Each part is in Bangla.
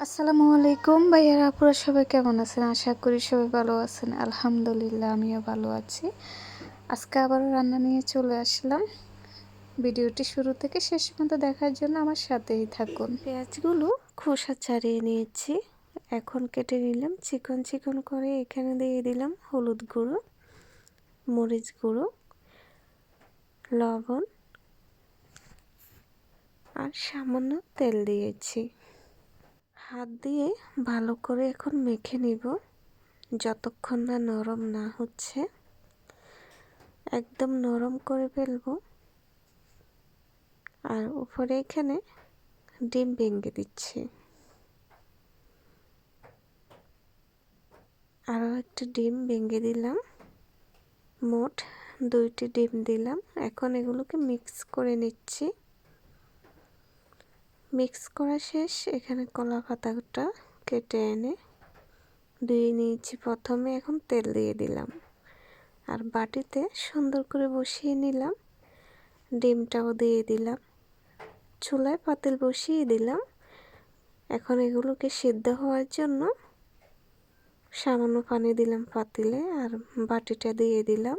আসসালামু আলাইকুম ভাইয়ারা, আপুরা সবাই কেমন আছেন? আশা করি সবাই ভালো আছেন। আলহামদুলিল্লাহ আমিও ভালো আছি। আজকে আবারও রান্না নিয়ে চলে আসলাম। ভিডিওটি শুরু থেকে শেষ পর্যন্ত দেখার জন্য আমার সাথেই থাকুন। পেঁয়াজগুলো খোসা ছাড়িয়ে নিয়েছি, এখন কেটে নিলাম চিকন চিকন করে। এখানে দিয়ে দিলাম হলুদ গুঁড়ো, মরিচ গুঁড়ো, লবণ আর সামান্য তেল দিয়েছি। হাত দিয়ে ভালো করে এখন মেখে নিব যতক্ষণ না নরম না হচ্ছে। একদম নরম করে ফেলবো। আর উপরে এখানে ডিম ভেঙে দিচ্ছি। আরও একটা ডিম ভেঙে দিলাম। মোট 2টি ডিম দিলাম। এখন এগুলোকে মিক্স করে নিচ্ছি। মিক্স করা শেষ। এখানে কলা পাতাটা কেটে এনে ধুয়ে নিয়েছি প্রথমে। এখন তেল দিয়ে দিলাম আর বাটিতে সুন্দর করে বসিয়ে নিলাম। ডিমটাও দিয়ে দিলাম। চুলায় পাতিল বসিয়ে দিলাম। এখন এগুলোকে সিদ্ধ হওয়ার জন্য সামান্য পানি দিলাম পাতিলে আর বাটিটা দিয়ে দিলাম।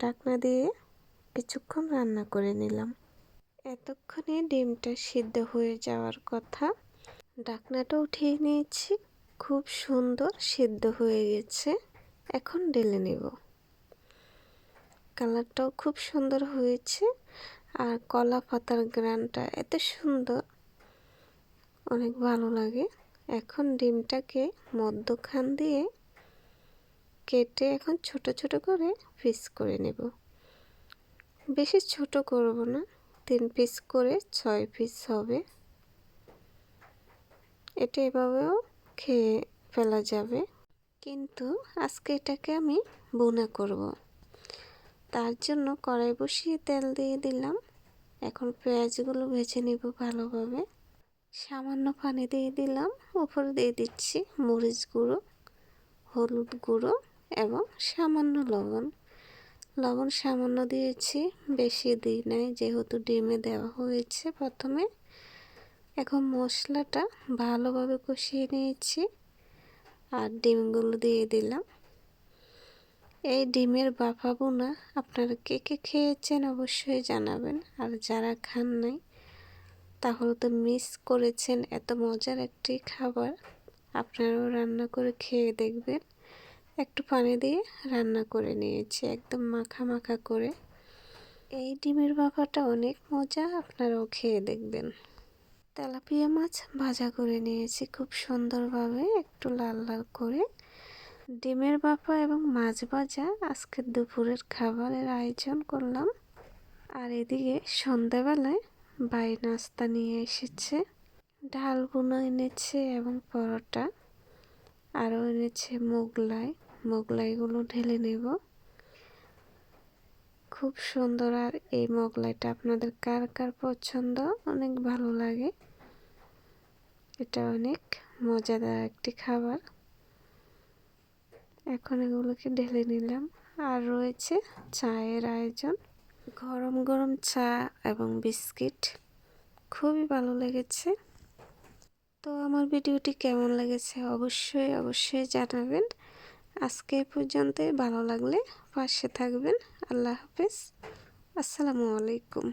ঢাকনা দিয়ে কিছুক্ষণ রান্না করে নিলাম। এতক্ষণে ডিমটা সিদ্ধ হয়ে যাওয়ার কথা। ঢাকনাটা উঠিয়ে নিয়েছি। খুব সুন্দর সিদ্ধ হয়ে গেছে। এখন ঢেলে নেব। কালারটাও খুব সুন্দর হয়েছে আর কলা পাতার ঘ্রাণটা এত সুন্দর, অনেক ভালো লাগে। এখন ডিমটাকে মধ্যখান দিয়ে কেটে এখন ছোট ছোট করে পিস করে নেব। বেশি ছোট করব না, 3 পিস করে 6 পিস হবে। এটা এভাবেও খেয়ে ফেলা যাবে, কিন্তু আজকে এটাকে আমি ভুনা করব। তার জন্য কড়াই বসিয়ে তেল দিয়ে দিলাম। এখন পেঁয়াজগুলো ভেজে নেব ভালোভাবে। সামান্য পানি দিয়ে দিলাম। উপরে দিয়ে দিচ্ছি মরিচ গুঁড়ো, হলুদ গুঁড়ো এবং সামান্য লবণ। লবণ সামান্য দিয়েছি, বেশি দিই নাই যেহেতু ডিমে দেওয়া হয়েছে প্রথমে। এখন মশলাটা ভালোভাবে কষিয়ে নিয়েছি আর ডিমগুলো দিয়ে দিলাম। এই ডিমের বাফা ভুনা আপনারা কে কে খেয়েছেন অবশ্যই জানাবেন। আর যারা খান নাই তাহলে তো মিস করেছেন এত মজার একটি খাবার। আপনারাও রান্না করে খেয়ে দেখবেন। একটু পানি দিয়ে রান্না করে নিয়েছি, একদম মাখা মাখা করে। এই ডিমের ভাপাটা অনেক মজা, আপনারাও খেয়ে দেখবেন। তেলাপিয়া মাছ ভাজা করে নিয়েছি খুব সুন্দরভাবে, একটু লাল লাল করে। ডিমের ভাপা এবং মাছ ভাজা আজকের দুপুরের খাবারের আয়োজন করলাম। আর এদিকে সন্ধ্যাবেলায় ভাই নাস্তা নিয়ে এসেছে। ডাল ভুনা এনেছে এবং পরোটা, আরও এনেছে মোগলাই। মোগলাইগুলো ঢেলে নেব। খুব সুন্দর। আর এই মোগলাইটা আপনাদের কার কার পছন্দ, অনেক ভালো লাগে। এটা অনেক মজাদার একটি খাবার। এখন এগুলোকে ঢেলে নিলাম। আর রয়েছে চায়ের আয়োজন, গরম গরম চা এবং বিস্কিট। খুবই ভালো লেগেছে। তো আমার ভিডিওটি কেমন লেগেছে অবশ্যই অবশ্যই জানাবেন। আজকে এ পর্যন্তই। ভালো লাগলে পাশে থাকবেন। আল্লাহ হাফেজ। আসসালামু আলাইকুম।